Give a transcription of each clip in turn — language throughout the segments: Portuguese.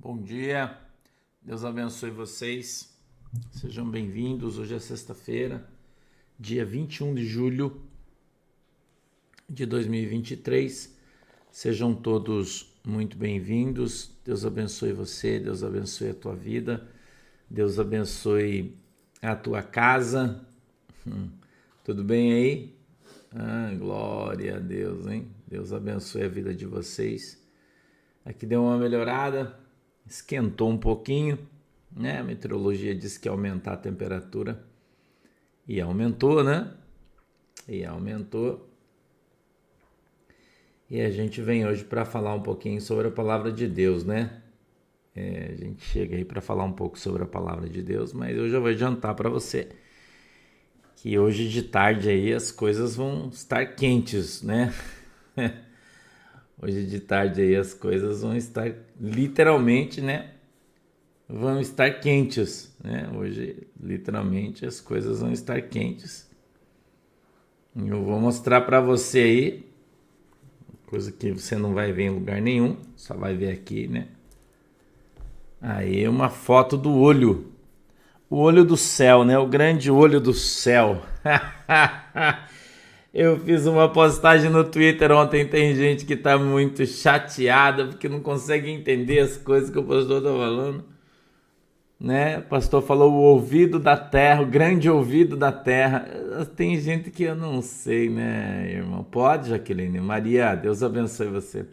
Bom dia, Deus abençoe vocês, sejam bem-vindos. Hoje é sexta-feira, dia 21 de julho de 2023. Sejam todos muito bem-vindos. Deus abençoe você, Deus abençoe a tua vida, Deus abençoe a tua casa. Tudo bem aí? Glória a Deus, hein? Deus abençoe a vida de vocês. Aqui deu uma melhorada, esquentou um pouquinho, né? A meteorologia disse que ia aumentar a temperatura e aumentou, né? E aumentou. E a gente vem hoje para falar um pouquinho sobre a palavra de Deus, né? A gente chega aí para falar um pouco sobre a palavra de Deus, mas eu já vou adiantar para você que hoje de tarde aí as coisas vão estar quentes, né? Hoje de tarde aí as coisas vão estar literalmente, né? Vão estar quentes, né? Hoje, literalmente, as coisas vão estar quentes. Eu vou mostrar para você aí, coisa que você não vai ver em lugar nenhum, só vai ver aqui, né? Aí uma foto do olho, o olho do céu, né? O grande olho do céu. Eu fiz uma postagem no Twitter ontem, tem gente que tá muito chateada porque não consegue entender as coisas que o pastor tá falando. Né? O pastor falou o ouvido da terra, o grande ouvido da terra. Tem gente que eu não sei, né, irmão? Pode, Jaqueline? Maria, Deus abençoe você.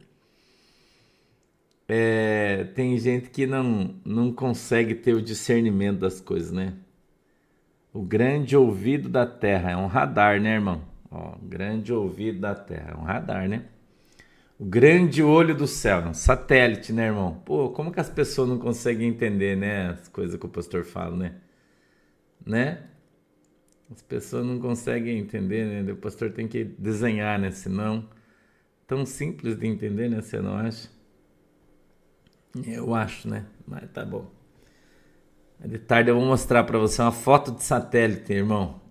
Tem gente que não consegue ter o discernimento das coisas, né? O grande ouvido da terra é um radar, né, irmão? Ó, grande ouvido da terra é um radar, né? O grande olho do céu, é um satélite, né, irmão? Pô, como que as pessoas não conseguem entender, né? As coisas que o pastor fala, né? Né? As pessoas não conseguem entender, né? O pastor tem que desenhar, né? Senão, tão simples de entender, né? Você não acha? Eu acho, né? Mas tá bom. De tarde eu vou mostrar pra você uma foto de satélite, irmão.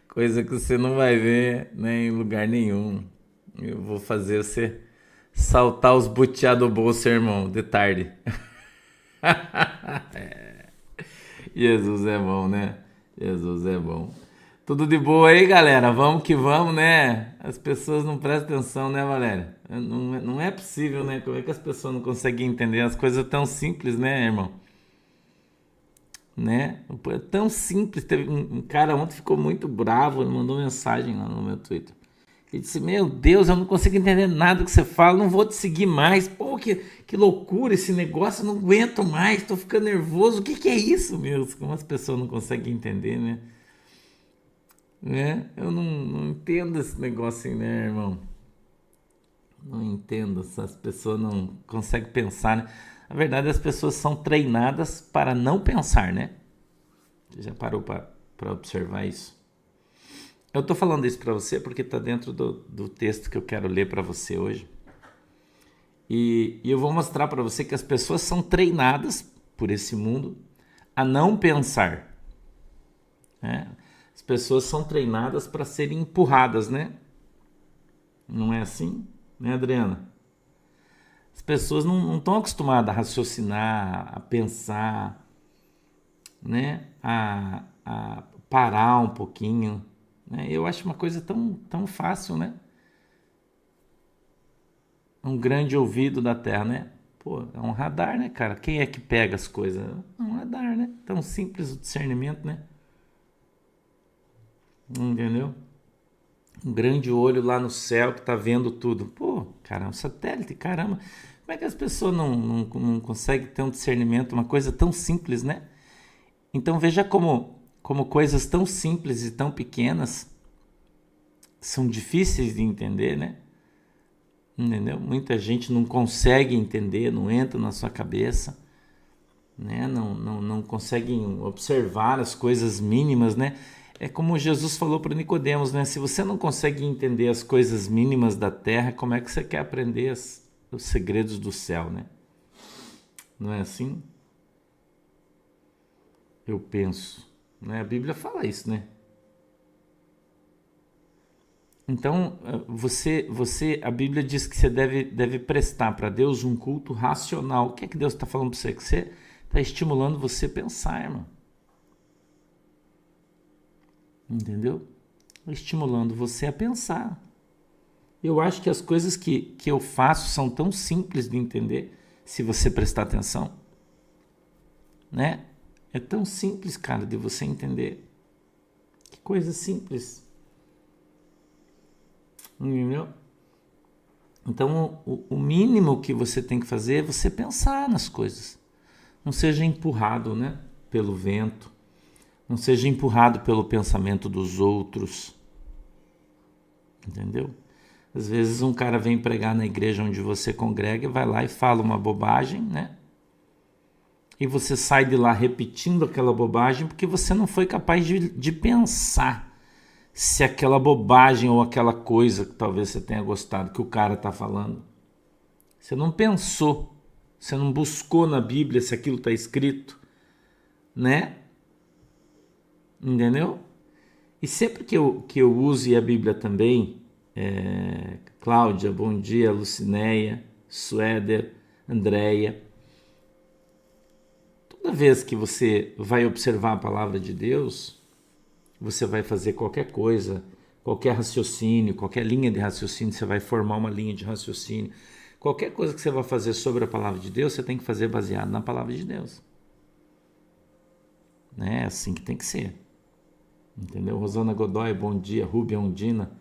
Coisa que você não vai ver, né, em lugar nenhum. Eu vou fazer você saltar os butiá do bolso, irmão, de tarde. Jesus é bom, né? Jesus é bom. Tudo de boa aí, galera? Vamos que vamos, né? As pessoas não prestam atenção, né, Valéria? Não é possível, né? Como é que as pessoas não conseguem entender as coisas tão simples, né, irmão? Né? Pô, é tão simples. Teve um cara ontem ficou muito bravo, ele mandou mensagem lá no meu Twitter. Ele disse: Meu Deus, eu não consigo entender nada que você fala, não vou te seguir mais. Pô, que loucura esse negócio, eu não aguento mais, tô ficando nervoso. O que é isso, meu? Como as pessoas não conseguem entender, né? Eu não entendo esse negócio assim, né, irmão? Não entendo, essas pessoas não conseguem pensar, né? Na verdade, as pessoas são treinadas para não pensar, né? Você já parou para observar isso? Eu tô falando isso para você porque tá dentro do texto que eu quero ler para você hoje. E eu vou mostrar para você que as pessoas são treinadas por esse mundo a não pensar, né? As pessoas são treinadas para serem empurradas, né? Não é assim, né, Adriana? As pessoas não estão acostumadas a raciocinar, a pensar, né? A parar um pouquinho, né? Eu acho uma coisa tão fácil, né? Um grande ouvido da Terra, né? Pô, é um radar, né, cara? Quem é que pega as coisas? É um radar, né? Tão simples o discernimento, né? Entendeu? Um grande olho lá no céu que tá vendo tudo. Pô, cara, é um satélite, caramba. Como é que as pessoas não conseguem ter um discernimento? Uma coisa tão simples, né? Então veja como coisas tão simples e tão pequenas são difíceis de entender, né? Entendeu? Muita gente não consegue entender, não entra na sua cabeça, né? Não conseguem observar as coisas mínimas, né? É como Jesus falou para Nicodemos, né? Se você não consegue entender as coisas mínimas da terra, como é que você quer aprender os segredos do céu, né? Não é assim? Eu penso, né? A Bíblia fala isso, né? Então, a Bíblia diz que você deve prestar para Deus um culto racional. O que é que Deus está falando para você? Que você está estimulando você a pensar, irmão. Entendeu? Estimulando você a pensar. Eu acho que as coisas que eu faço são tão simples de entender, se você prestar atenção, né? É tão simples, cara, de você entender. Que coisa simples. Entendeu? Então, o mínimo que você tem que fazer é você pensar nas coisas. Não seja empurrado, né, pelo vento. Não seja empurrado pelo pensamento dos outros. Entendeu? Às vezes um cara vem pregar na igreja onde você congrega, vai lá e fala uma bobagem, né? E você sai de lá repetindo aquela bobagem porque você não foi capaz de pensar se aquela bobagem ou aquela coisa que talvez você tenha gostado que o cara está falando. Você não pensou, você não buscou na Bíblia se aquilo está escrito, né? Entendeu? E sempre que eu use a Bíblia também, Cláudia, bom dia, Lucinéia, Suéder, Andréia, toda vez que você vai observar a palavra de Deus, você vai fazer qualquer coisa, qualquer raciocínio, qualquer linha de raciocínio, você vai formar uma linha de raciocínio. Qualquer coisa que você vai fazer sobre a palavra de Deus, você tem que fazer baseado na palavra de Deus. É assim que tem que ser. Entendeu? Rosana Godoy, bom dia. Rubia Ondina,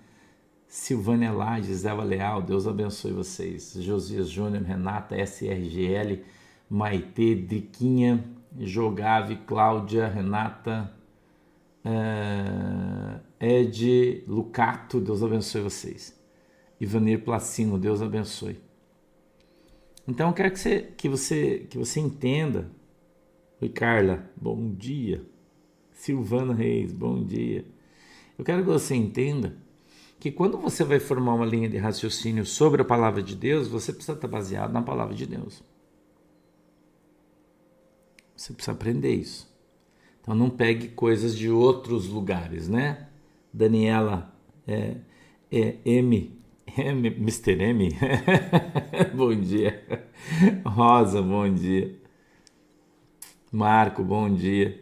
Silvânia Lages, Eva Leal, Deus abençoe vocês. Josias Júnior, Renata, SRGL, Maitê, Driquinha, Jogave, Cláudia, Renata, Ed Lucato, Deus abençoe vocês. Ivanir Placino, Deus abençoe. Então eu quero que você entenda. Oi, Carla, bom dia. Silvana Reis, bom dia. Eu quero que você entenda que quando você vai formar uma linha de raciocínio sobre a palavra de Deus, você precisa estar baseado na palavra de Deus. Você precisa aprender isso. Então não pegue coisas de outros lugares, né? Daniela, Mr. M, bom dia. Rosa, bom dia. Marco, bom dia.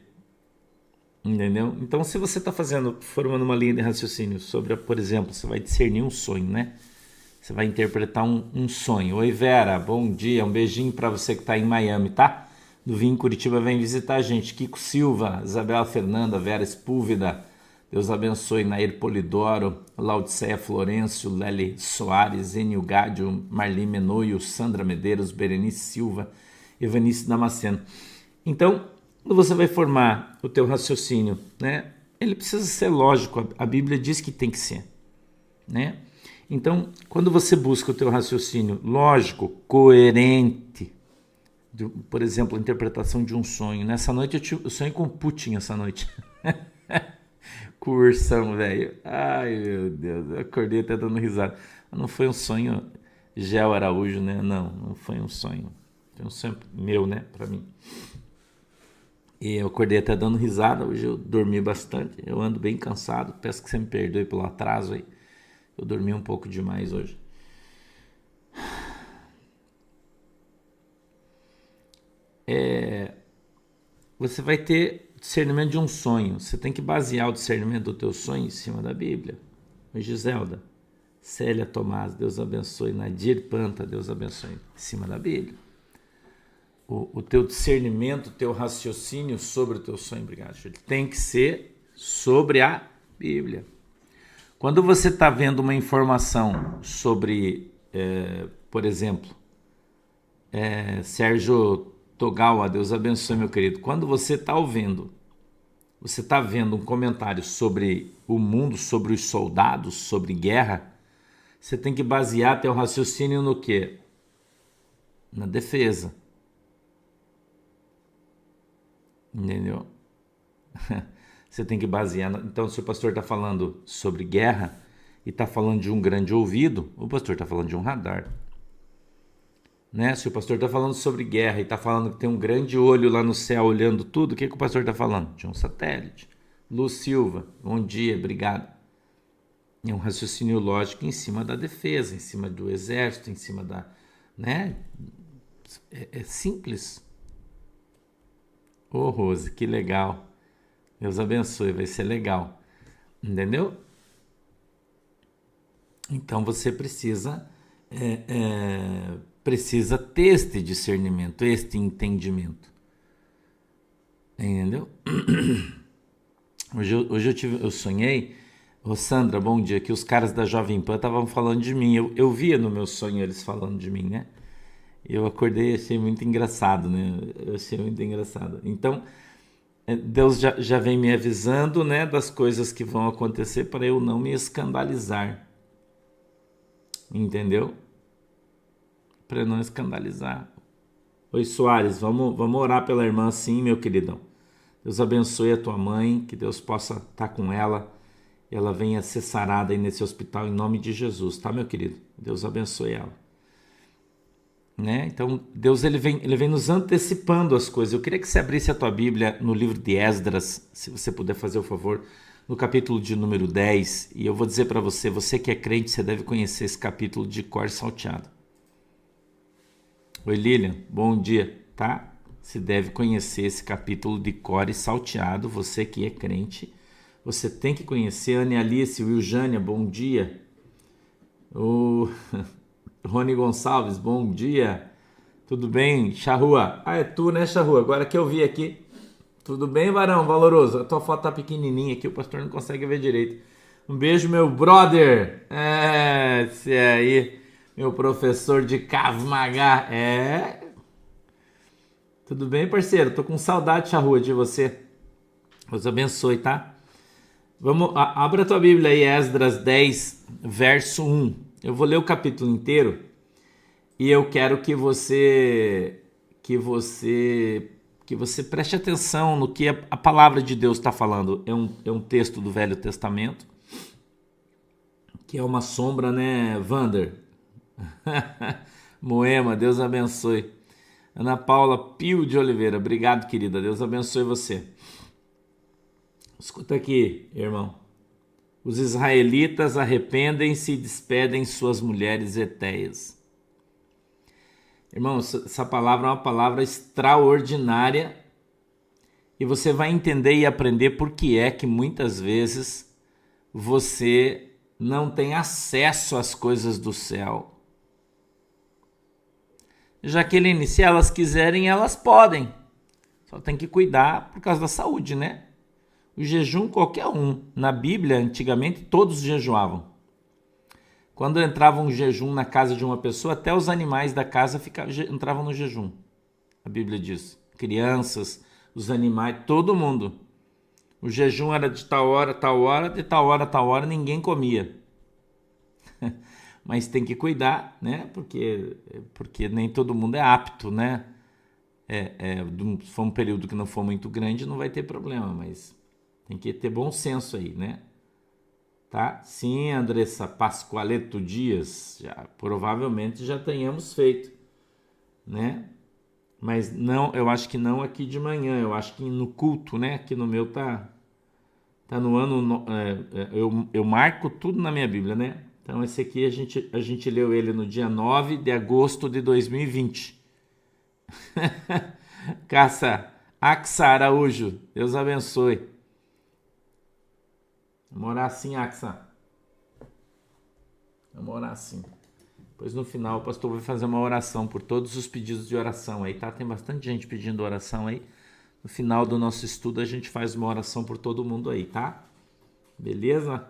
Entendeu? Então, se você está formando uma linha de raciocínio sobre, por exemplo, você vai discernir um sonho, né? Você vai interpretar um sonho. Oi, Vera, bom dia. Um beijinho para você que está em Miami, tá? Do Vim Curitiba, vem visitar a gente. Kiko Silva, Isabela Fernanda, Vera Espúvida, Deus abençoe. Nair Polidoro, Laodiceia Florencio, Lely Soares, Enio Gádio, Marli Menoio, Sandra Medeiros, Berenice Silva, Evanice Damasceno. Então, quando você vai formar o teu raciocínio, né? Ele precisa ser lógico, a Bíblia diz que tem que ser, né? Então, quando você busca o teu raciocínio lógico, coerente, por exemplo, a interpretação de um sonho. Nessa noite eu sonhei com Putin essa noite. Cursão, velho. Ai, meu Deus, eu acordei até dando risada. Não foi um sonho Gel Araújo, né? Não foi um sonho. Foi um sonho meu, né? Pra mim. E eu acordei até dando risada. Hoje eu dormi bastante. Eu ando bem cansado. Peço que você me perdoe pelo atraso aí. Eu dormi um pouco demais hoje. Você vai ter discernimento de um sonho. Você tem que basear o discernimento do teu sonho em cima da Bíblia. Giselda, Célia Tomás, Deus abençoe. Nadir Panta, Deus abençoe. Em cima da Bíblia. O teu discernimento, o teu raciocínio sobre o teu sonho, obrigado, ele tem que ser sobre a Bíblia. Quando você está vendo uma informação sobre, por exemplo, Sérgio Togawa, Deus abençoe, meu querido. Quando você está vendo um comentário sobre o mundo, sobre os soldados, sobre guerra, você tem que basear teu raciocínio no quê? Na defesa. Entendeu? Você tem que basear. Então, se o pastor está falando sobre guerra e está falando de um grande ouvido, o pastor está falando de um radar. Né? Se o pastor está falando sobre guerra e está falando que tem um grande olho lá no céu olhando tudo, o que o pastor está falando? De um satélite. Lu Silva, bom dia, obrigado. É um raciocínio lógico em cima da defesa, em cima do exército, em cima da, né? É simples. Ô, Rose, que legal. Deus abençoe, vai ser legal. Entendeu? Então você precisa ter este discernimento, este entendimento. Entendeu? Hoje eu sonhei, ô Sandra, bom dia, que os caras da Jovem Pan estavam falando de mim. Eu via no meu sonho eles falando de mim, né? Eu acordei e achei muito engraçado, né? Eu achei muito engraçado. Então, Deus já vem me avisando, né, das coisas que vão acontecer para eu não me escandalizar. Entendeu? Para não escandalizar. Oi, Soares, vamos orar pela irmã sim, meu queridão. Deus abençoe a tua mãe, que Deus possa estar com ela, e ela venha ser sarada aí nesse hospital em nome de Jesus, tá, meu querido? Deus abençoe ela. Né? Então, Deus ele vem nos antecipando as coisas. Eu queria que você abrisse a tua Bíblia no livro de Esdras, se você puder fazer o favor, no capítulo de número 10, e eu vou dizer para você, você que é crente, você deve conhecer esse capítulo de cor salteado. Oi, Lilian, bom dia, tá? Você deve conhecer esse capítulo de cor salteado, você que é crente, você tem que conhecer. Ana Alice, Will Jânia, bom dia. O Rony Gonçalves, bom dia. Tudo bem, Charrua? Ah, é tu, né, Charrua? Agora que eu vi aqui. Tudo bem, varão valoroso? A tua foto tá pequenininha aqui, o pastor não consegue ver direito. Um beijo, meu brother. Esse aí, meu professor de Krav Maga. Tudo bem, parceiro? Tô com saudade, Charrua, de você. Deus abençoe, tá? Abra a tua Bíblia aí, Esdras 10, verso 1. Eu vou ler o capítulo inteiro e eu quero que você preste atenção no que a palavra de Deus está falando. É um texto do Velho Testamento, que é uma sombra, né, Vander? Moema, Deus abençoe. Ana Paula Pio de Oliveira, obrigado, querida. Deus abençoe você. Escuta aqui, irmão. Os israelitas arrependem-se e despedem suas mulheres hetéias. Irmão, essa palavra é uma palavra extraordinária e você vai entender e aprender por que é que muitas vezes você não tem acesso às coisas do céu. Jaqueline, se elas quiserem, elas podem. Só tem que cuidar por causa da saúde, né? O jejum, qualquer um. Na Bíblia, antigamente, todos jejuavam. Quando entrava um jejum na casa de uma pessoa, até os animais da casa entravam no jejum. A Bíblia diz. Crianças, os animais, todo mundo. O jejum era de tal hora, de tal hora, ninguém comia. Mas tem que cuidar, né? Porque nem todo mundo é apto, né? Se for um período que não for muito grande, não vai ter problema, mas tem que ter bom senso aí, né? Tá? Sim, Andressa Pascoaleto Dias, provavelmente já tenhamos feito, né? Mas não, eu acho que não aqui de manhã, eu acho que no culto, né? Aqui no meu tá no ano, eu marco tudo na minha Bíblia, né? Então esse aqui a gente leu ele no dia 9 de agosto de 2020. Axa Araújo, Deus abençoe. Vamos orar assim, Axa. Vamos orar assim. Depois no final o pastor vai fazer uma oração por todos os pedidos de oração aí, tá? Tem bastante gente pedindo oração aí. No final do nosso estudo a gente faz uma oração por todo mundo aí, tá? Beleza?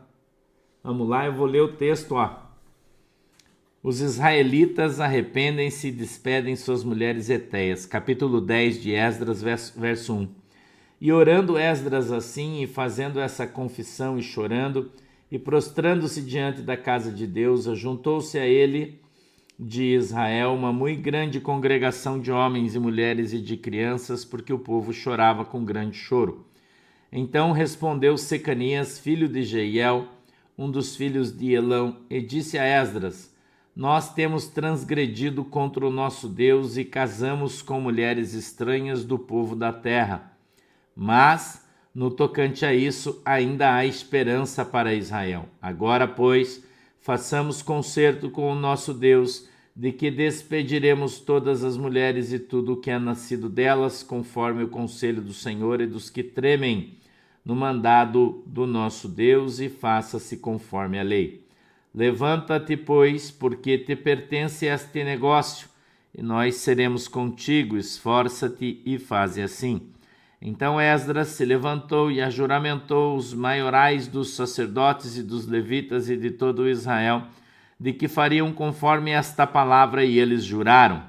Vamos lá, eu vou ler o texto, ó. Os israelitas arrependem-se e despedem suas mulheres hetéias. Capítulo 10 de Esdras, verso 1. E orando Esdras assim, e fazendo essa confissão e chorando, e prostrando-se diante da casa de Deus, ajuntou-se a ele de Israel uma muito grande congregação de homens e mulheres e de crianças, porque o povo chorava com grande choro. Então respondeu Secanias, filho de Jeiel, um dos filhos de Elão, e disse a Esdras: Nós temos transgredido contra o nosso Deus e casamos com mulheres estranhas do povo da terra. Mas No tocante a isso, ainda há esperança para Israel. Agora, pois, façamos concerto com o nosso Deus, de que despediremos todas as mulheres e tudo o que é nascido delas, conforme o conselho do Senhor e dos que tremem no mandado do nosso Deus, e faça-se conforme a lei. Levanta-te, pois, porque te pertence este negócio, e nós seremos contigo. Esforça-te e faze assim. Então Esdras se levantou e ajuramentou os maiorais dos sacerdotes e dos levitas e de todo Israel, de que fariam conforme esta palavra, e eles juraram.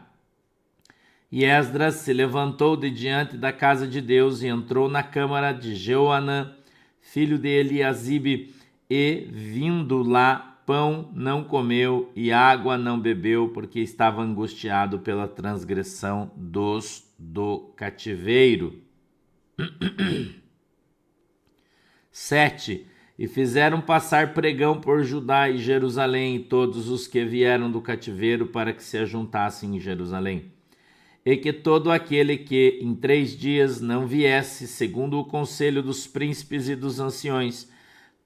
E Esdras se levantou de diante da casa de Deus e entrou na câmara de Joanã, filho de Eliasibe, e, vindo lá, pão não comeu e água não bebeu, porque estava angustiado pela transgressão do cativeiro. 7. E fizeram passar pregão por Judá e Jerusalém, e todos os que vieram do cativeiro, para que se ajuntassem em Jerusalém. E que todo aquele que em 3 dias não viesse, segundo o conselho dos príncipes e dos anciões,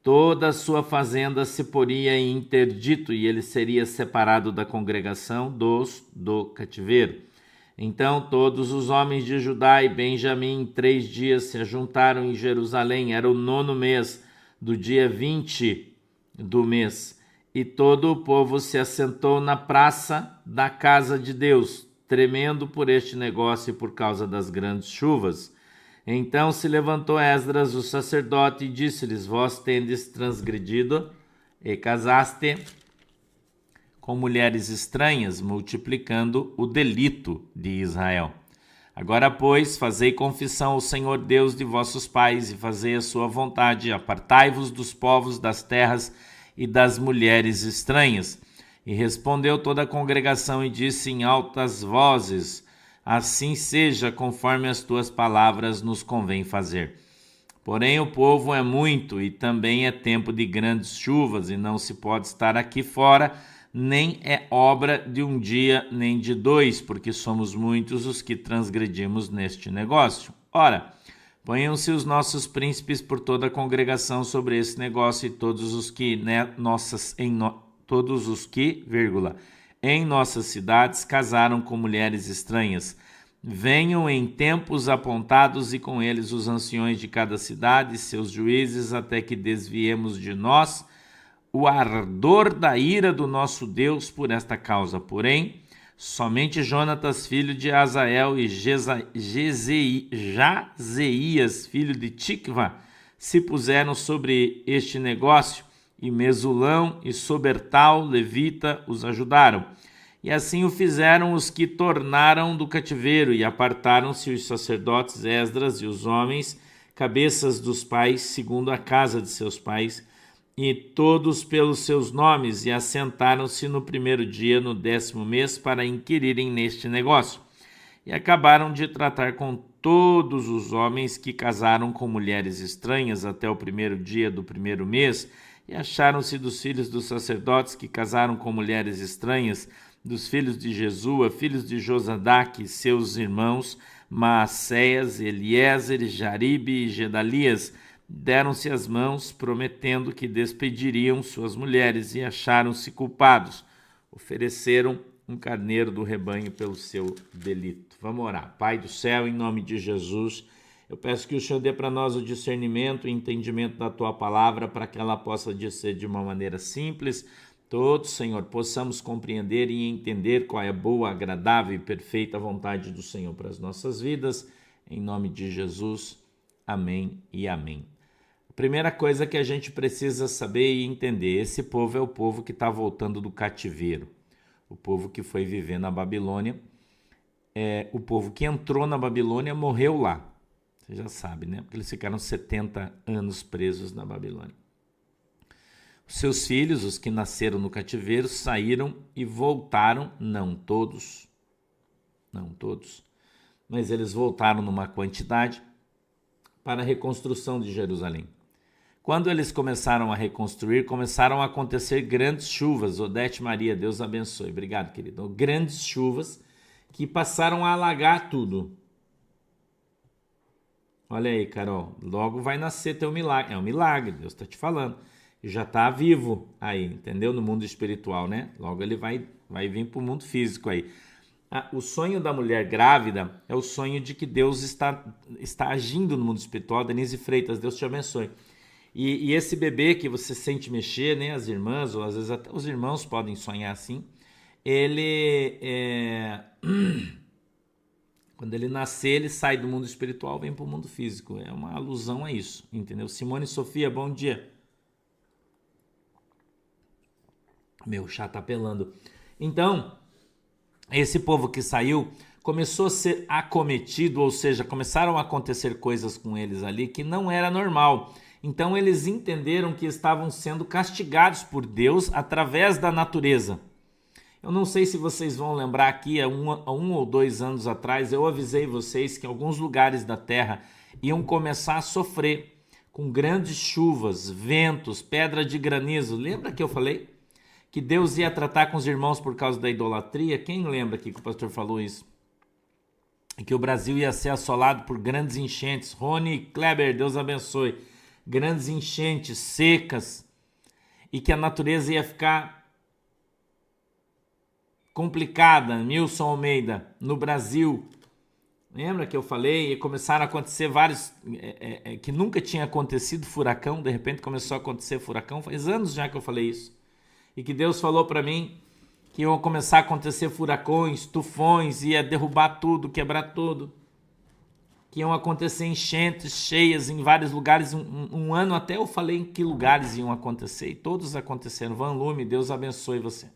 toda a sua fazenda se poria em interdito, e ele seria separado da congregação do cativeiro. Então todos os homens de Judá e Benjamim em 3 dias se ajuntaram em Jerusalém. Era o 9º mês, do dia 20 do mês. E todo o povo se assentou na praça da casa de Deus, tremendo por este negócio e por causa das grandes chuvas. Então se levantou Esdras, o sacerdote, e disse-lhes: Vós tendes transgredido e casaste com mulheres estranhas, multiplicando o delito de Israel. Agora, pois, fazei confissão ao Senhor Deus de vossos pais e fazei a sua vontade. Apartai-vos dos povos das terras e das mulheres estranhas. E respondeu toda a congregação e disse em altas vozes: Assim seja, conforme as tuas palavras nos convém fazer. Porém o povo é muito, e também é tempo de grandes chuvas, e não se pode estar aqui fora, nem é obra de um dia, nem de 2, porque somos muitos os que transgredimos neste negócio. Ora, ponham-se os nossos príncipes por toda a congregação sobre esse negócio, e todos os que em nossas cidades casaram com mulheres estranhas. Venham em tempos apontados, e com eles os anciões de cada cidade, seus juízes, até que desviemos de nós o ardor da ira do nosso Deus por esta causa. Porém, somente Jonatas, filho de Azael, e Jazeias, filho de Tikva, se puseram sobre este negócio, e Mesulão e Sobertal, levita, os ajudaram. E assim o fizeram os que tornaram do cativeiro, e apartaram-se os sacerdotes Esdras e os homens, cabeças dos pais, segundo a casa de seus pais, e todos pelos seus nomes, e assentaram-se no 1º dia, no 10º mês, para inquirirem neste negócio. E acabaram de tratar com todos os homens que casaram com mulheres estranhas até o 1º dia do 1º mês, e acharam-se dos filhos dos sacerdotes que casaram com mulheres estranhas, dos filhos de Jesua, filhos de Josadaque, seus irmãos, Maacéias, Eliezer, Jaribe e Gedalias, deram-se as mãos, prometendo que despediriam suas mulheres, e acharam-se culpados. Ofereceram um carneiro do rebanho pelo seu delito. Vamos orar. Pai do céu, em nome de Jesus, eu peço que o Senhor dê para nós o discernimento e entendimento da Tua palavra, para que ela possa dizer de uma maneira simples. Todos, Senhor, possamos compreender e entender qual é a boa, agradável e perfeita vontade do Senhor para as nossas vidas. Em nome de Jesus, amém e amém. A primeira coisa que a gente precisa saber e entender: esse povo é o povo que está voltando do cativeiro. O povo que foi viver na Babilônia, o povo que entrou na Babilônia morreu lá. Você já sabe, né? Porque eles ficaram 70 anos presos na Babilônia. Os seus filhos, os que nasceram no cativeiro, saíram e voltaram, não todos, mas eles voltaram numa quantidade para a reconstrução de Jerusalém. Quando eles começaram a reconstruir, começaram a acontecer grandes chuvas. Odete Maria, Deus abençoe. Obrigado, querido. Grandes chuvas que passaram a alagar tudo. Olha aí, Carol, logo vai nascer teu milagre. É um milagre, Deus está te falando. E já está vivo aí, entendeu? No mundo espiritual, né? Logo ele vai vir para o mundo físico aí. O sonho da mulher grávida é o sonho de que Deus está agindo no mundo espiritual. Denise Freitas, Deus te abençoe. E esse bebê que você sente mexer, né? As irmãs, ou às vezes até os irmãos podem sonhar assim. Ele Quando ele nascer, ele sai do mundo espiritual, vem para o mundo físico. É uma alusão a isso, entendeu? Simone Sofia, bom dia. Meu chá tá pelando. Então, esse povo que saiu começou a ser acometido, ou seja, começaram a acontecer coisas com eles ali que não era normal. Então eles entenderam que estavam sendo castigados por Deus através da natureza. Eu não sei se vocês vão lembrar aqui, há um ou 2 anos atrás, eu avisei vocês que alguns lugares da Terra iam começar a sofrer com grandes chuvas, ventos, pedra de granizo. Lembra que eu falei que Deus ia tratar com os irmãos por causa da idolatria? Quem lembra aqui que o pastor falou isso? Que o Brasil ia ser assolado por grandes enchentes. Rony Kleber, Deus abençoe. Grandes enchentes secas e que a natureza ia ficar complicada. Nilson Almeida, no Brasil. Lembra que eu falei? E começaram a acontecer vários que nunca tinha acontecido furacão, de repente começou a acontecer furacão. Faz anos já que eu falei isso. E que Deus falou para mim que iam começar a acontecer furacões, tufões, ia derrubar tudo, quebrar tudo. Que iam acontecer enchentes cheias em vários lugares. Um ano até eu falei em que lugares iam acontecer e todos aconteceram. Van Lume, Deus abençoe você.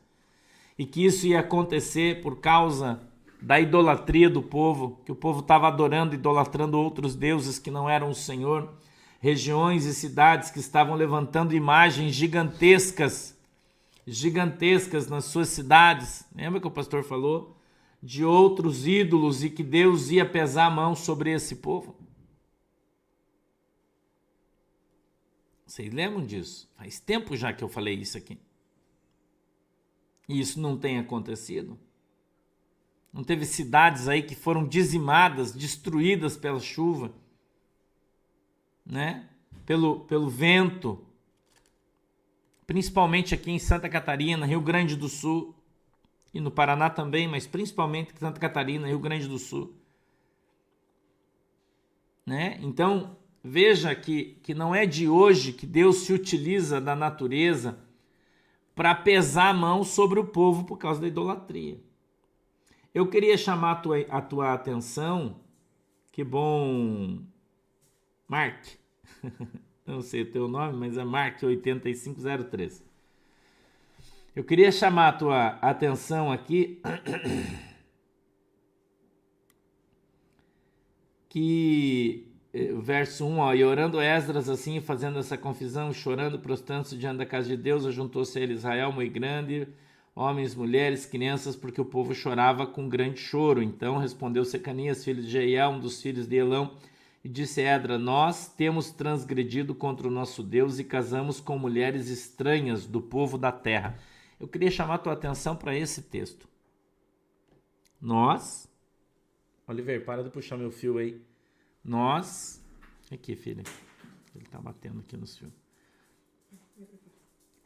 E que isso ia acontecer por causa da idolatria do povo, que o povo estava adorando, idolatrando outros deuses que não eram o Senhor. Regiões e cidades que estavam levantando imagens gigantescas nas suas cidades. Lembra que o pastor falou? De outros ídolos e que Deus ia pesar a mão sobre esse povo. Vocês lembram disso? Faz tempo já que eu falei isso aqui. E isso não tem acontecido. Não teve cidades aí que foram dizimadas, destruídas pela chuva, né? Pelo vento. Principalmente aqui em Santa Catarina, Rio Grande do Sul. E no Paraná também, mas principalmente em Santa Catarina, Rio Grande do Sul. Né? Então, veja que não é de hoje que Deus se utiliza da natureza para pesar a mão sobre o povo por causa da idolatria. Eu queria chamar a tua atenção, que bom, Mark, não sei o teu nome, mas é Mark 8503. Eu queria chamar a tua atenção aqui que verso 1, ó, e orando Esdras assim, fazendo essa confusão, chorando, prostrando-se diante da casa de Deus, ajuntou-se a ele Israel muito grande, homens, mulheres, crianças, porque o povo chorava com grande choro. Então respondeu Secanias, filho de Jeiel, um dos filhos de Elão, e disse a Esdras: nós temos transgredido contra o nosso Deus e casamos com mulheres estranhas do povo da terra. Eu queria chamar a tua atenção para esse texto. Nós, Oliver, para de puxar meu fio aí. Nós, aqui, filha, ele tá batendo aqui nos fios.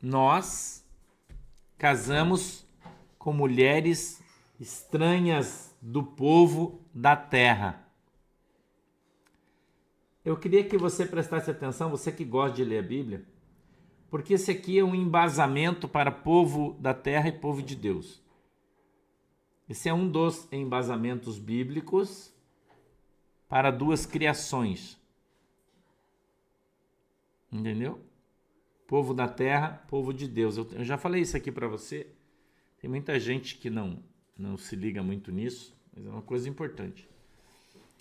Nós casamos com mulheres estranhas do povo da terra. Eu queria que você prestasse atenção, você que gosta de ler a Bíblia, porque esse aqui é um embasamento para povo da terra e povo de Deus. Esse é um dos embasamentos bíblicos para duas criações. Entendeu? Povo da terra, povo de Deus. Eu já falei isso aqui para você. Tem muita gente que não se liga muito nisso, mas é uma coisa importante.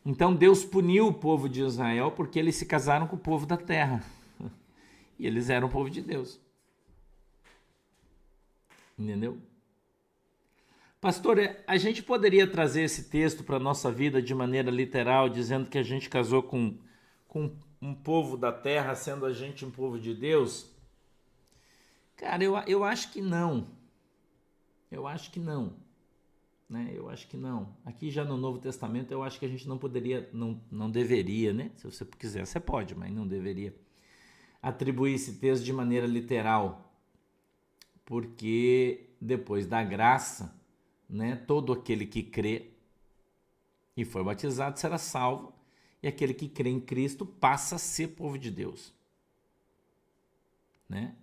Então Deus puniu o povo de Israel porque eles se casaram com o povo da terra. E eles eram o povo de Deus. Entendeu? Pastor, a gente poderia trazer esse texto para a nossa vida de maneira literal, dizendo que a gente casou com um povo da terra, sendo a gente um povo de Deus? Cara, eu acho que não. Eu acho que não. né? Eu acho que não. Aqui já no Novo Testamento eu acho que a gente não poderia, não deveria, né? Se você quiser, você pode, mas não deveria atribuir esse texto de maneira literal, porque depois da graça, né, todo aquele que crê e foi batizado será salvo, e aquele que crê em Cristo passa a ser povo de Deus, né?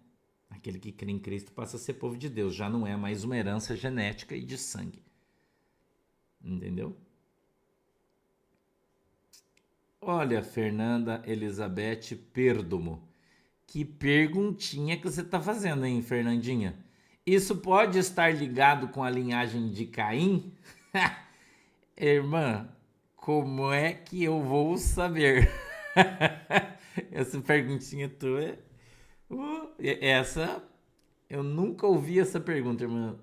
Aquele que crê em Cristo passa a ser povo de Deus, já não é mais uma herança genética e de sangue, entendeu? Olha, Fernanda Elizabeth Perdomo, que perguntinha que você está fazendo, hein, Fernandinha? Isso pode estar ligado com a linhagem de Caim? Irmã, como é que eu vou saber? Essa perguntinha tua. Essa. Eu nunca ouvi essa pergunta, irmã.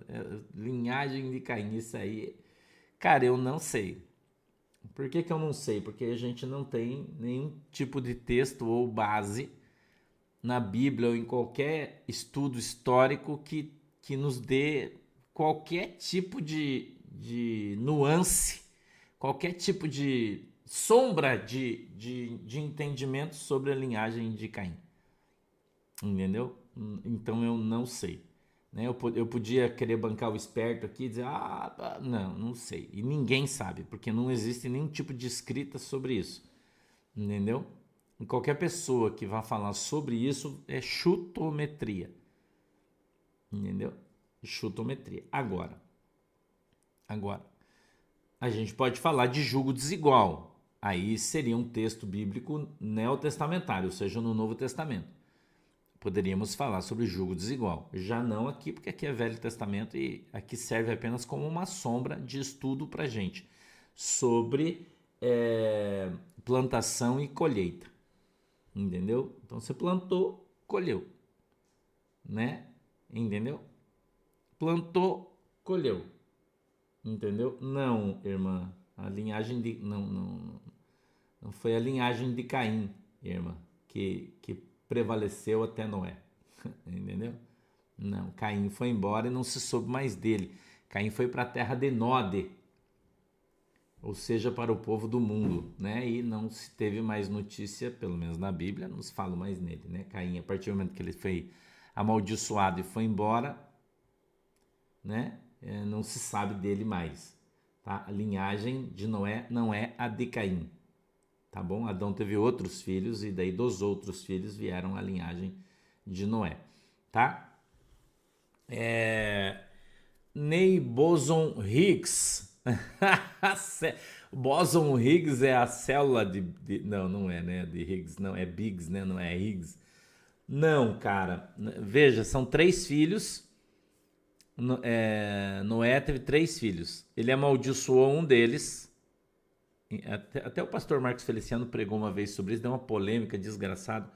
Linhagem de Caim, isso aí. Cara, eu não sei. Por que eu não sei? Porque a gente não tem nenhum tipo de texto ou base na Bíblia ou em qualquer estudo histórico que nos dê qualquer tipo de nuance, qualquer tipo de sombra de entendimento sobre a linhagem de Caim. Entendeu? Então eu não sei. Né? Eu podia querer bancar o esperto aqui e dizer, não sei. E ninguém sabe, porque não existe nenhum tipo de escrita sobre isso. Entendeu? E qualquer pessoa que vá falar sobre isso é chutometria. Entendeu? Chutometria. Agora, a gente pode falar de julgo desigual. Aí seria um texto bíblico neotestamentário, ou seja, no Novo Testamento. Poderíamos falar sobre julgo desigual. Já não aqui, porque aqui é Velho Testamento e aqui serve apenas como uma sombra de estudo para gente sobre plantação e colheita. Entendeu? Então você plantou, colheu. Né? Entendeu? Plantou, colheu. Entendeu? Não, irmã. A linhagem de. Não foi a linhagem de Caim, irmã, que prevaleceu até Noé. Entendeu? Não, Caim foi embora e não se soube mais dele. Caim foi para a terra de Node, ou seja, para o povo do mundo, né? E não se teve mais notícia, pelo menos na Bíblia, não se fala mais nele, né? Caim, a partir do momento que ele foi amaldiçoado e foi embora, né? Não se sabe dele mais, tá? A linhagem de Noé não é a de Caim, tá bom? Adão teve outros filhos e daí dos outros filhos vieram a linhagem de Noé, tá? Ney Boson Higgs. Boson Higgs é a célula não é, né? De Higgs, não, é Biggs, né? Não é Higgs. Não, cara. Veja, são 3 filhos. Noé teve 3 filhos. Ele amaldiçoou um deles. Até o pastor Marcos Feliciano pregou uma vez sobre isso, deu uma polêmica desgraçada.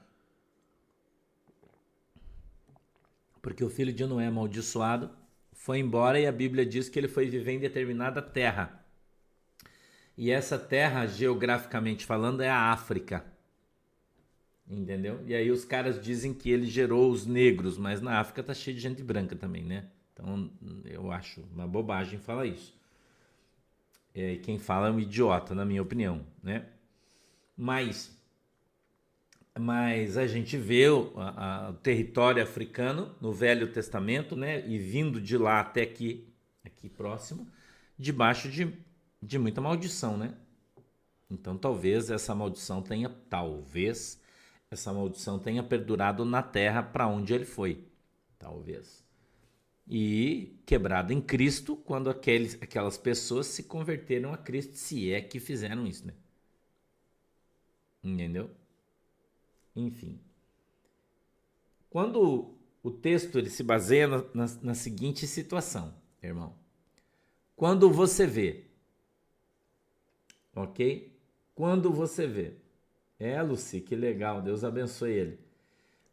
Porque o filho de Noé amaldiçoado foi embora e a Bíblia diz que ele foi viver em determinada terra. E essa terra, geograficamente falando, é a África. Entendeu? E aí os caras dizem que ele gerou os negros, mas na África tá cheio de gente branca também, né? Então eu acho uma bobagem falar isso. Quem fala é um idiota, na minha opinião, né? Mas a gente vê o território africano no Velho Testamento, né? E vindo de lá até aqui próximo, debaixo de muita maldição, né? Então talvez essa maldição tenha perdurado na terra para onde ele foi, talvez. E quebrado em Cristo quando aquelas pessoas se converteram a Cristo, se é que fizeram isso, né? Entendeu? Enfim. Quando o texto ele se baseia na seguinte situação, irmão. Quando você vê, ok? Quando você vê. Luci, que legal, Deus abençoe ele.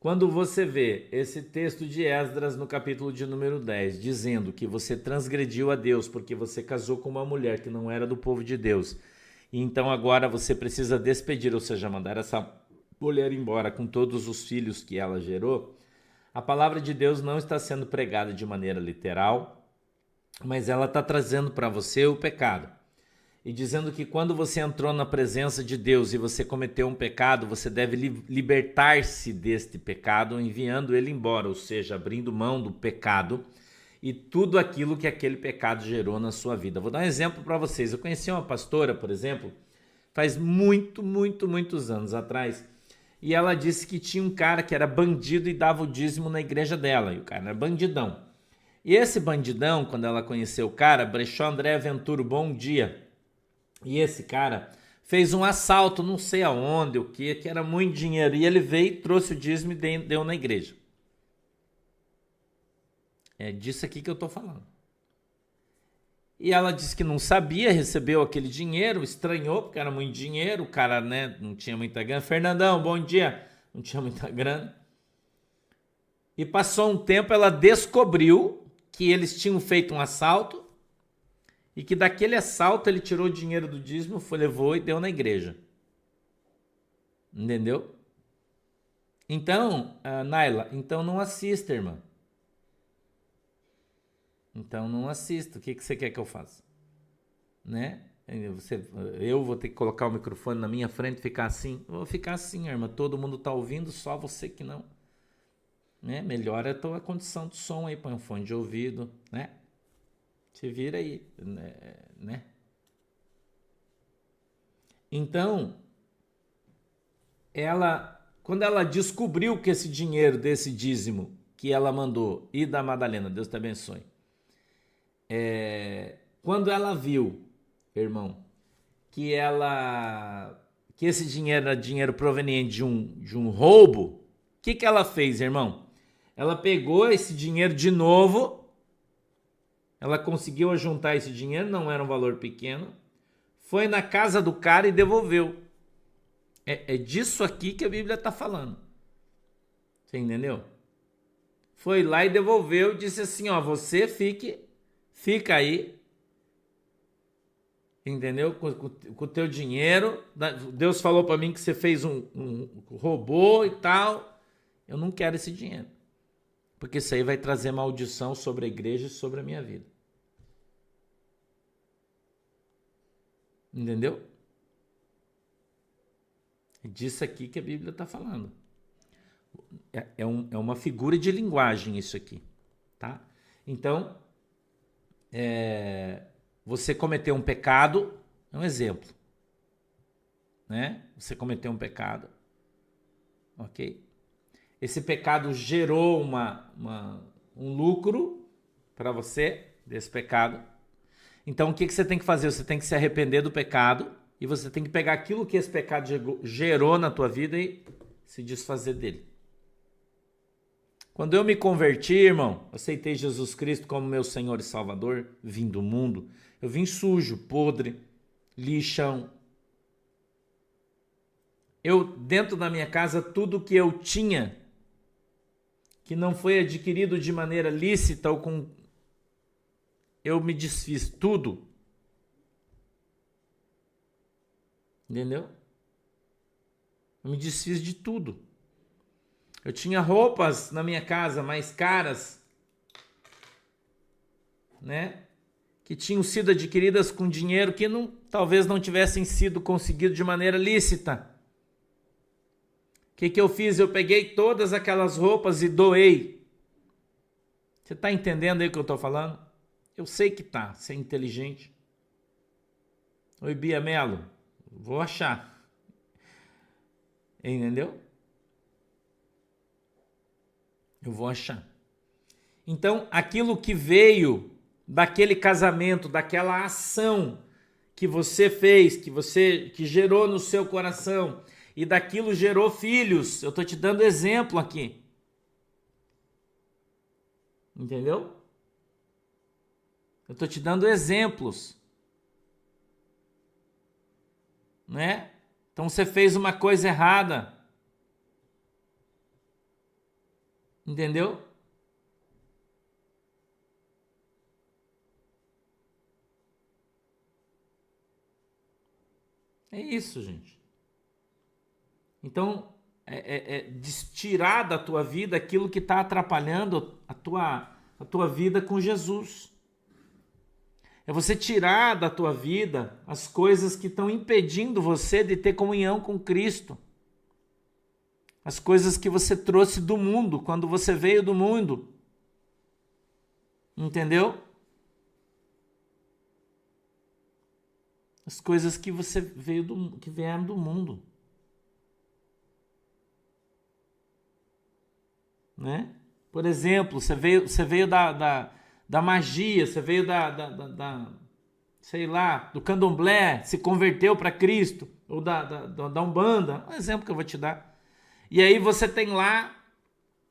Quando você vê esse texto de Esdras no capítulo de número 10, dizendo que você transgrediu a Deus porque você casou com uma mulher que não era do povo de Deus, e então agora você precisa despedir, ou seja, mandar essa mulher embora com todos os filhos que ela gerou, a palavra de Deus não está sendo pregada de maneira literal, mas ela está trazendo para você o pecado. E dizendo que quando você entrou na presença de Deus e você cometeu um pecado, você deve libertar-se deste pecado, enviando ele embora, ou seja, abrindo mão do pecado e tudo aquilo que aquele pecado gerou na sua vida. Vou dar um exemplo para vocês. Eu conheci uma pastora, por exemplo, faz muitos anos atrás, e ela disse que tinha um cara que era bandido e dava o dízimo na igreja dela, e o cara era bandidão. E esse bandidão, quando ela conheceu o cara, Brechó André Ventura, bom dia. E esse cara fez um assalto, não sei aonde, o que era muito dinheiro. E ele veio, trouxe o dízimo e deu na igreja. É disso aqui que eu tô falando. E ela disse que não sabia, recebeu aquele dinheiro, estranhou, porque era muito dinheiro, o cara, né, não tinha muita grana. Fernandão, bom dia. Não tinha muita grana. E passou um tempo, ela descobriu que eles tinham feito um assalto e que daquele assalto ele tirou o dinheiro do dízimo, levou e deu na igreja. Entendeu? Então, Naila, então não assista, irmã. Então não assista. O que você quer que eu faça? Né? Eu vou ter que colocar o microfone na minha frente e ficar assim? Eu vou ficar assim, irmã. Todo mundo tá ouvindo, só você que não. Né? Melhora a tua condição de som aí, põe um fone de ouvido, né? Se vira aí, né? Então, quando ela descobriu que esse dinheiro desse dízimo que ela mandou e da Madalena, Deus te abençoe, quando ela viu, irmão, que esse dinheiro era dinheiro proveniente de um roubo, o que ela fez, irmão? Ela pegou esse dinheiro de novo. Ela conseguiu juntar esse dinheiro, não era um valor pequeno, foi na casa do cara e devolveu. É disso aqui que a Bíblia está falando. Você entendeu? Foi lá e devolveu, disse assim, ó, você fica aí, entendeu? Com o teu dinheiro. Deus falou para mim que você fez um robô e tal. Eu não quero esse dinheiro. Porque isso aí vai trazer maldição sobre a igreja e sobre a minha vida. Entendeu? É disso aqui que a Bíblia está falando. É uma figura de linguagem isso aqui. Tá? Então, você cometeu um pecado, é um exemplo. Né? Você cometeu um pecado. Ok? Esse pecado gerou um lucro para você desse pecado. Então, o que você tem que fazer? Você tem que se arrepender do pecado e você tem que pegar aquilo que esse pecado gerou na tua vida e se desfazer dele. Quando eu me converti, irmão, aceitei Jesus Cristo como meu Senhor e Salvador, vim do mundo, eu vim sujo, podre, lixão. Dentro da minha casa, tudo que eu tinha que não foi adquirido de maneira lícita ou eu me desfiz tudo. Entendeu? Eu me desfiz de tudo. Eu tinha roupas na minha casa mais caras, né? Que tinham sido adquiridas com dinheiro que talvez não tivessem sido conseguido de maneira lícita. O que eu fiz? Eu peguei todas aquelas roupas e doei. Você está entendendo aí o que eu estou falando? Eu sei que tá, você é inteligente. Oi, Bia Mello, vou achar. Entendeu? Eu vou achar. Então, aquilo que veio daquele casamento, daquela ação que você fez, que gerou no seu coração, e daquilo gerou filhos. Eu estou te dando exemplo aqui. Entendeu? Eu estou te dando exemplos. Né? Então você fez uma coisa errada. Entendeu? É isso, gente. Então, tirar da tua vida aquilo que está atrapalhando a tua vida com Jesus. É você tirar da tua vida as coisas que estão impedindo você de ter comunhão com Cristo. As coisas que você trouxe do mundo, quando você veio do mundo. Entendeu? As coisas que você que vieram do mundo. Né? Por exemplo, você veio da magia, você veio sei lá, do candomblé, se converteu para Cristo, ou da Umbanda, um exemplo que eu vou te dar. E aí você tem lá,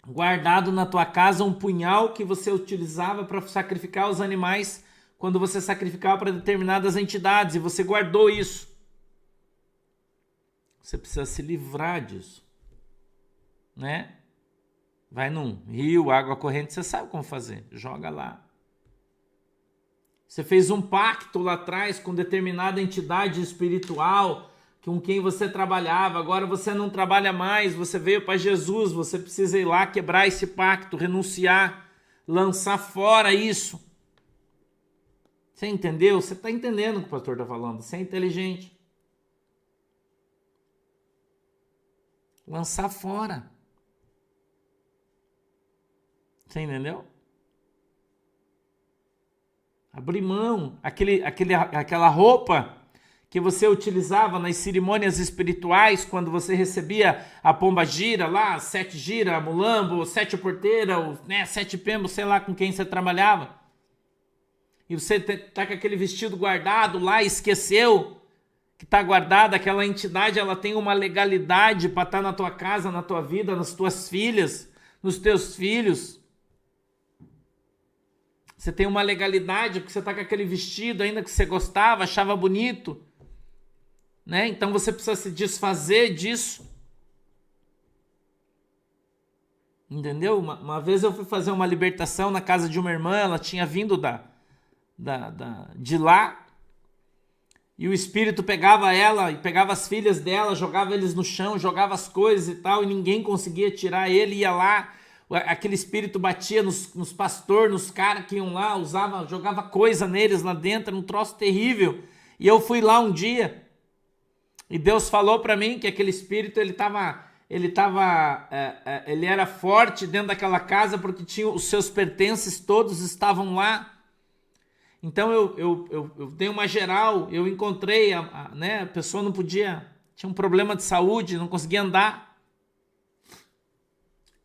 guardado na tua casa, um punhal que você utilizava para sacrificar os animais quando você sacrificava para determinadas entidades, e você guardou isso. Você precisa se livrar disso, né? Vai num rio, água corrente, você sabe como fazer, joga lá. Você fez um pacto lá atrás com determinada entidade espiritual com quem você trabalhava, agora você não trabalha mais, você veio para Jesus, você precisa ir lá quebrar esse pacto, renunciar, lançar fora isso. Você entendeu? Você está entendendo o que o pastor está falando, você é inteligente. Lançar fora. Você entendeu? Abrir mão, aquela roupa que você utilizava nas cerimônias espirituais, quando você recebia a pomba gira lá, 7 gira, a mulambo, 7 porteira, né, 7 pembos, sei lá com quem você trabalhava. E você tá com aquele vestido guardado lá, esqueceu que está guardado, aquela entidade, ela tem uma legalidade para estar na tua casa, na tua vida, nas tuas filhas, nos teus filhos. Você tem uma legalidade porque você está com aquele vestido ainda que você gostava, achava bonito, né? Então você precisa se desfazer disso. Entendeu? Uma vez eu fui fazer uma libertação na casa de uma irmã, ela tinha vindo de lá, e o espírito pegava ela e pegava as filhas dela, jogava eles no chão, jogava as coisas e tal, e ninguém conseguia tirar ele, ia lá, aquele espírito batia nos pastores, nos caras que iam lá, jogava coisa neles lá dentro, um troço terrível. E eu fui lá um dia, e Deus falou para mim que aquele espírito, ele era forte dentro daquela casa, porque tinha os seus pertences, todos estavam lá. Então eu dei uma geral, eu encontrei, né, a pessoa não podia, tinha um problema de saúde, não conseguia andar.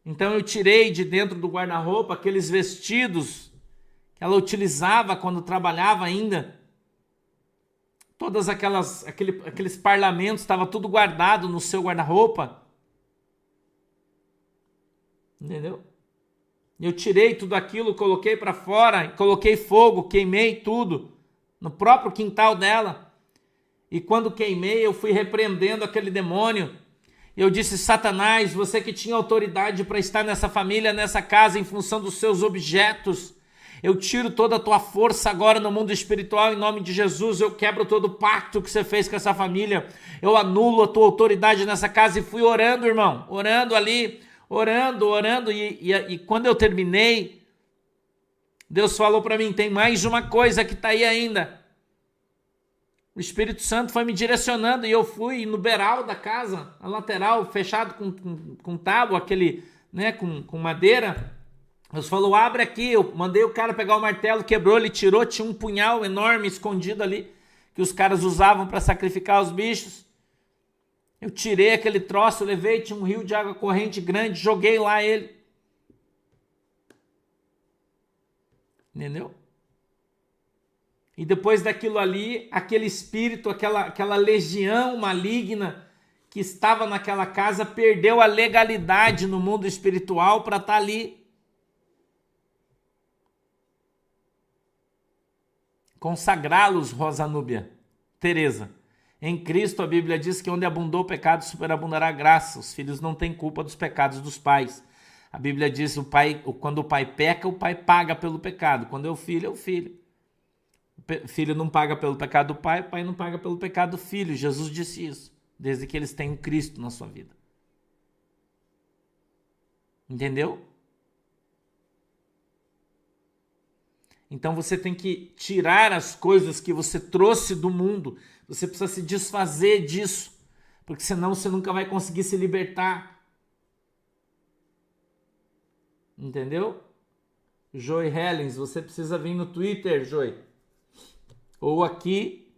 Então eu tirei de dentro do guarda-roupa aqueles vestidos que ela utilizava quando trabalhava ainda. Todas aqueles parlamentos, estava tudo guardado no seu guarda-roupa. Entendeu? Eu tirei tudo aquilo, coloquei para fora, coloquei fogo, queimei tudo no próprio quintal dela. E quando queimei, eu fui repreendendo aquele demônio. Eu disse: Satanás, você que tinha autoridade para estar nessa família, nessa casa, em função dos seus objetos, eu tiro toda a tua força agora no mundo espiritual, em nome de Jesus. Eu quebro todo o pacto que você fez com essa família, eu anulo a tua autoridade nessa casa. E fui orando, irmão, orando ali, orando, e quando eu terminei, Deus falou para mim: tem mais uma coisa que está aí ainda. O Espírito Santo foi me direcionando, e eu fui no beiral da casa, a lateral, fechado com tábua, aquele, né, com madeira. Deus falou: abre aqui. Eu mandei o cara pegar o martelo, quebrou, ele tirou, tinha um punhal enorme escondido ali, que os caras usavam para sacrificar os bichos. Eu tirei aquele troço, levei, tinha um rio de água corrente grande, joguei lá ele. Entendeu? E depois daquilo ali, aquele espírito, aquela legião maligna que estava naquela casa, perdeu a legalidade no mundo espiritual para estar ali. Consagrá-los, Rosa Núbia, Tereza. Em Cristo, a Bíblia diz que onde abundou o pecado, superabundará a graça. Os filhos não têm culpa dos pecados dos pais. A Bíblia diz que quando o pai peca, o pai paga pelo pecado. Quando é o filho, é o filho. O filho não paga pelo pecado do pai, o pai não paga pelo pecado do filho. Jesus disse isso, desde que eles tenham Cristo na sua vida. Entendeu? Então você tem que tirar as coisas que você trouxe do mundo. Você precisa se desfazer disso, porque senão você nunca vai conseguir se libertar. Entendeu? Joy Hellens, você precisa vir no Twitter, Joy. Ou aqui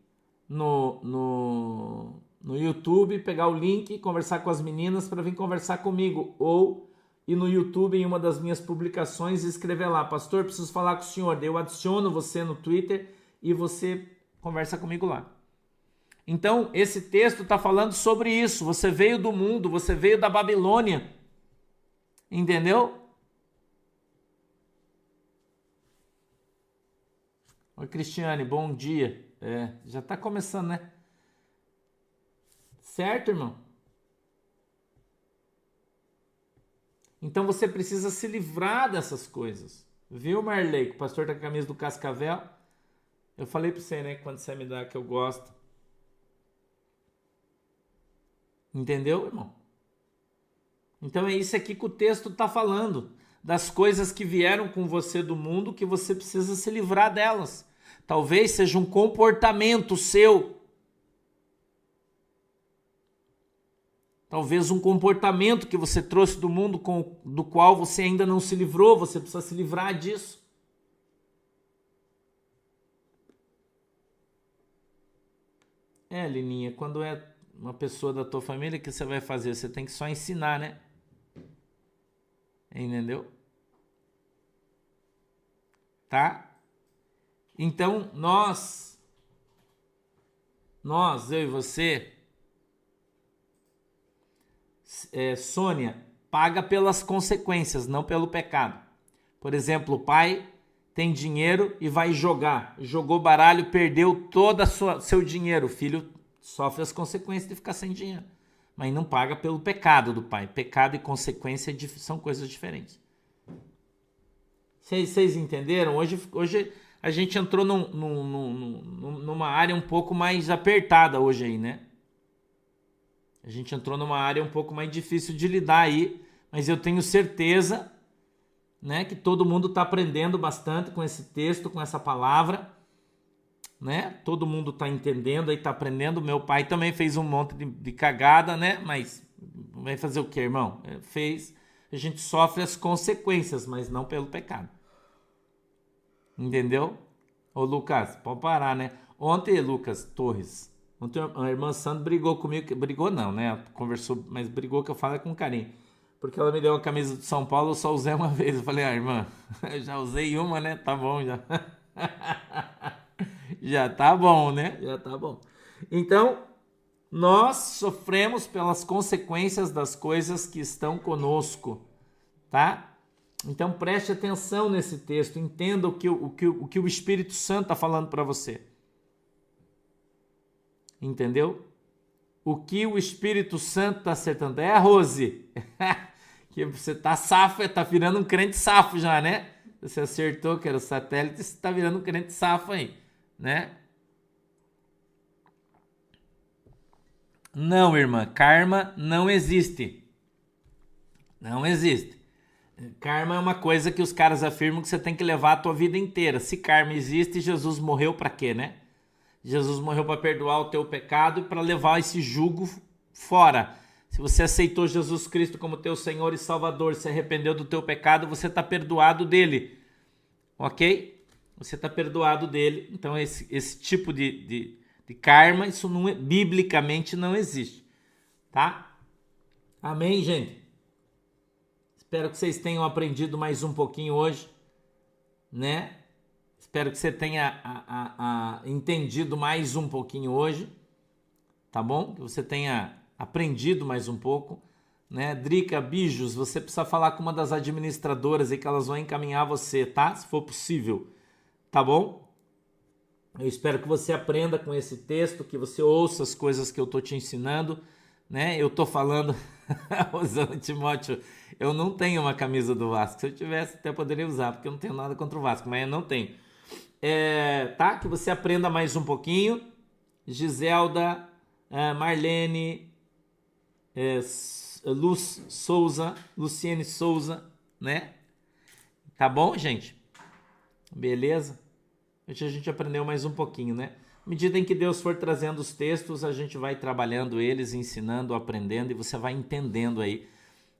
no YouTube, pegar o link, conversar com as meninas para vir conversar comigo. Ou ir no YouTube, em uma das minhas publicações, e escrever lá: pastor, preciso falar com o senhor. Eu adiciono você no Twitter e você conversa comigo lá. Então, esse texto está falando sobre isso. Você veio do mundo, você veio da Babilônia. Entendeu? Oi, Cristiane, bom dia. Já está começando, né? Certo, irmão? Então você precisa se livrar dessas coisas. Viu, Marley? O pastor tá com a camisa do Cascavel. Eu falei para você, né? Quando você me dá que eu gosto. Entendeu, irmão? Então é isso aqui que o texto está falando. Das coisas que vieram com você do mundo, que você precisa se livrar delas. Talvez seja um comportamento seu. Talvez um comportamento que você trouxe do mundo do qual você ainda não se livrou. Você precisa se livrar disso. Lininha, quando é uma pessoa da tua família, o que você vai fazer? Você tem que só ensinar, né? Entendeu? Tá? Então, eu e você, Sônia, paga pelas consequências, não pelo pecado. Por exemplo, o pai tem dinheiro e vai jogar. Jogou baralho, perdeu todo o seu dinheiro. O filho sofre as consequências de ficar sem dinheiro. Mas não paga pelo pecado do pai. Pecado e consequência são coisas diferentes. Vocês entenderam? Hoje a gente entrou numa área um pouco mais apertada hoje aí, né? A gente entrou numa área um pouco mais difícil de lidar aí, mas eu tenho certeza, né, que todo mundo está aprendendo bastante com esse texto, com essa palavra, né? Todo mundo está entendendo aí, está aprendendo. Meu pai também fez um monte de cagada, né? Mas vai fazer o quê, irmão? Fez. A gente sofre as consequências, mas não pelo pecado. Entendeu? Ô, Lucas, pode parar, né? Ontem, Lucas Torres, ontem a irmã Sandra brigou comigo. Brigou não, né? Conversou, mas brigou, que eu falo com carinho. Porque ela me deu uma camisa de São Paulo, eu só usei uma vez. Eu falei: irmã, eu já usei uma, né? Tá bom, já. Já tá bom, né? Já tá bom. Então, nós sofremos pelas consequências das coisas que estão conosco, tá? Então preste atenção nesse texto, entenda o que o Espírito Santo está falando para você. Entendeu? O que o Espírito Santo está acertando. Rose? Que você tá safo, tá virando um crente safo já, né? Você acertou que era o satélite, você tá virando um crente safo aí, né? Não, irmã, karma não existe. Não existe. Karma é uma coisa que os caras afirmam que você tem que levar a tua vida inteira. Se karma existe, Jesus morreu para quê, né? Jesus morreu para perdoar o teu pecado e para levar esse jugo fora. Se você aceitou Jesus Cristo como teu Senhor e Salvador, se arrependeu do teu pecado, você está perdoado dele. Ok? Você está perdoado dele. Então esse tipo de karma, isso não é, biblicamente não existe. Tá? Amém, gente? Espero que vocês tenham aprendido mais um pouquinho hoje, né? Espero que você tenha entendido mais um pouquinho hoje, tá bom? Que você tenha aprendido mais um pouco, né? Drica, Bijos, você precisa falar com uma das administradoras e que elas vão encaminhar você, tá? Se for possível, tá bom? Eu espero que você aprenda com esse texto, que você ouça as coisas que eu tô te ensinando, né? Eu tô falando, usando Timóteo, eu não tenho uma camisa do Vasco. Se eu tivesse, até poderia usar, porque eu não tenho nada contra o Vasco, mas eu não tenho. Tá? Que você aprenda mais um pouquinho. Giselda, Marlene, Luz Souza, Luciene Souza, né? Tá bom, gente? Beleza? Hoje a gente aprendeu mais um pouquinho, né? À medida em que Deus for trazendo os textos, a gente vai trabalhando eles, ensinando, aprendendo, e você vai entendendo aí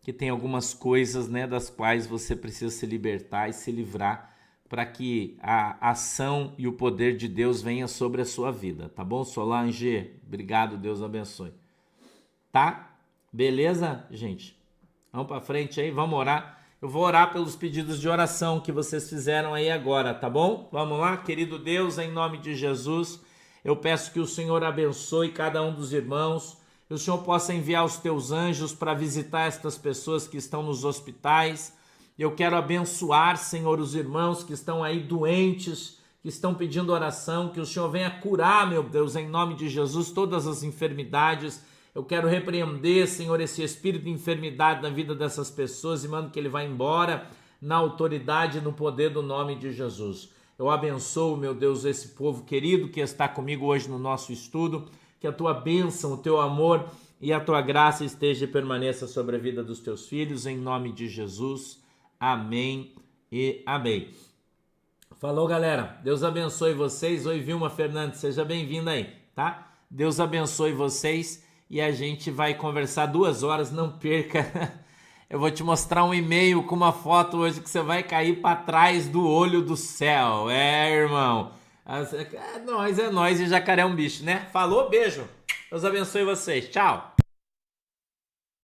que tem algumas coisas, né, das quais você precisa se libertar e se livrar para que a ação e o poder de Deus venha sobre a sua vida, tá bom? Solange, obrigado, Deus abençoe. Tá? Beleza, gente? Vamos para frente aí, vamos orar. Eu vou orar pelos pedidos de oração que vocês fizeram aí agora, tá bom? Vamos lá, querido Deus, em nome de Jesus, eu peço que o Senhor abençoe cada um dos irmãos, que o Senhor possa enviar os teus anjos para visitar estas pessoas que estão nos hospitais. Eu quero abençoar, Senhor, os irmãos que estão aí doentes, que estão pedindo oração, que o Senhor venha curar, meu Deus, em nome de Jesus, todas as enfermidades. Eu quero repreender, Senhor, esse espírito de enfermidade na vida dessas pessoas e mando que ele vá embora na autoridade e no poder do nome de Jesus. Eu abençoo, meu Deus, esse povo querido que está comigo hoje no nosso estudo, que a tua bênção, o teu amor e a tua graça esteja e permaneça sobre a vida dos teus filhos, em nome de Jesus. Amém e amém. Falou, galera. Deus abençoe vocês. Oi, Vilma Fernandes, seja bem-vinda aí, tá? Deus abençoe vocês e a gente vai conversar 2 horas, não perca. Eu vou te mostrar um e-mail com uma foto hoje que você vai cair para trás do olho do céu. Irmão. É nóis e jacaré é um bicho, né? Falou, beijo. Deus abençoe vocês. Tchau.